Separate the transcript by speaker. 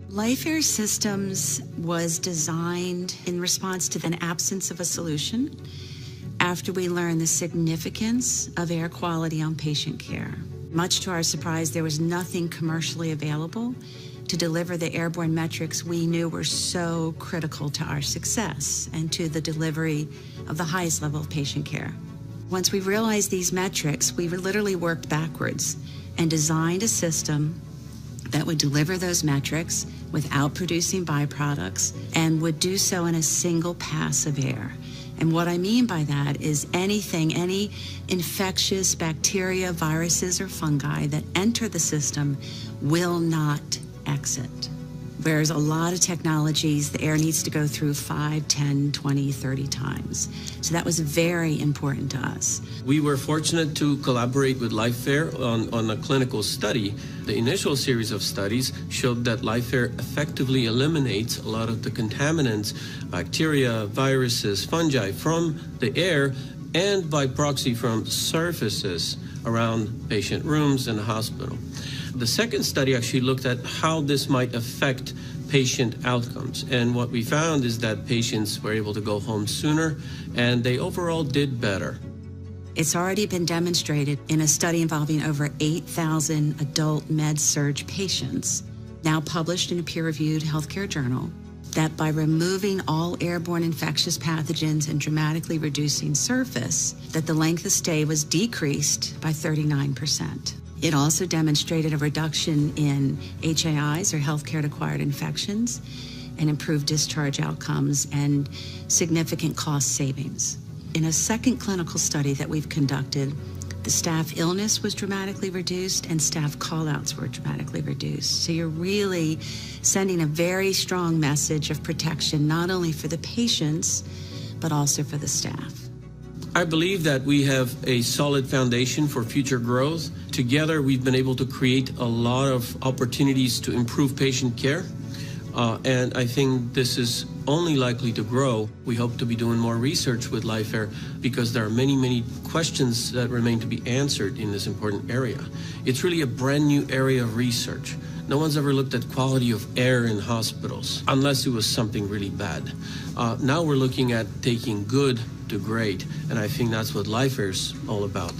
Speaker 1: LifeAire Systems was designed in response to an absence of a solution after we learned the significance of air quality on patient care. Much to our surprise, there was nothing commercially available to deliver the airborne metrics we knew were so critical to our success and to the delivery of the highest level of patient care. Once we realized these metrics, we literally worked backwards and designed a system that would deliver those metrics without producing byproducts and would do so in a single pass of air. And what I mean by that is any infectious bacteria, viruses, or fungi that enter the system will not exit. Whereas a lot of technologies, the air needs to go through 5, 10, 20, 30 times. So that was very important to us.
Speaker 2: We were fortunate to collaborate with LifeAire on a clinical study. The initial series of studies showed that LifeAire effectively eliminates a lot of the contaminants, bacteria, viruses, fungi from the air and by proxy from surfaces around patient rooms and the hospital. The second study actually looked at how this might affect patient outcomes. And what we found is that patients were able to go home sooner and they overall did better.
Speaker 1: It's already been demonstrated in a study involving over 8,000 adult med-surg patients, now published in a peer-reviewed healthcare journal, that by removing all airborne infectious pathogens and dramatically reducing surface, that the length of stay was decreased by 39%. It also demonstrated a reduction in HAIs, or healthcare-acquired infections, and improved discharge outcomes and significant cost savings. In a second clinical study that we've conducted, the staff illness was dramatically reduced and staff call-outs were dramatically reduced. So you're really sending a very strong message of protection, not only for the patients, but also for the staff.
Speaker 2: I believe that we have a solid foundation for future growth. Together, we've been able to create a lot of opportunities to improve patient care. And I think this is only likely to grow. We hope to be doing more research with LifeAire because there are many questions that remain to be answered in this important area. It's really a brand new area of research. No one's ever looked at quality of air in hospitals, unless it was something really bad. Now we're looking at taking good to great, and I think that's what LifeAire's all about.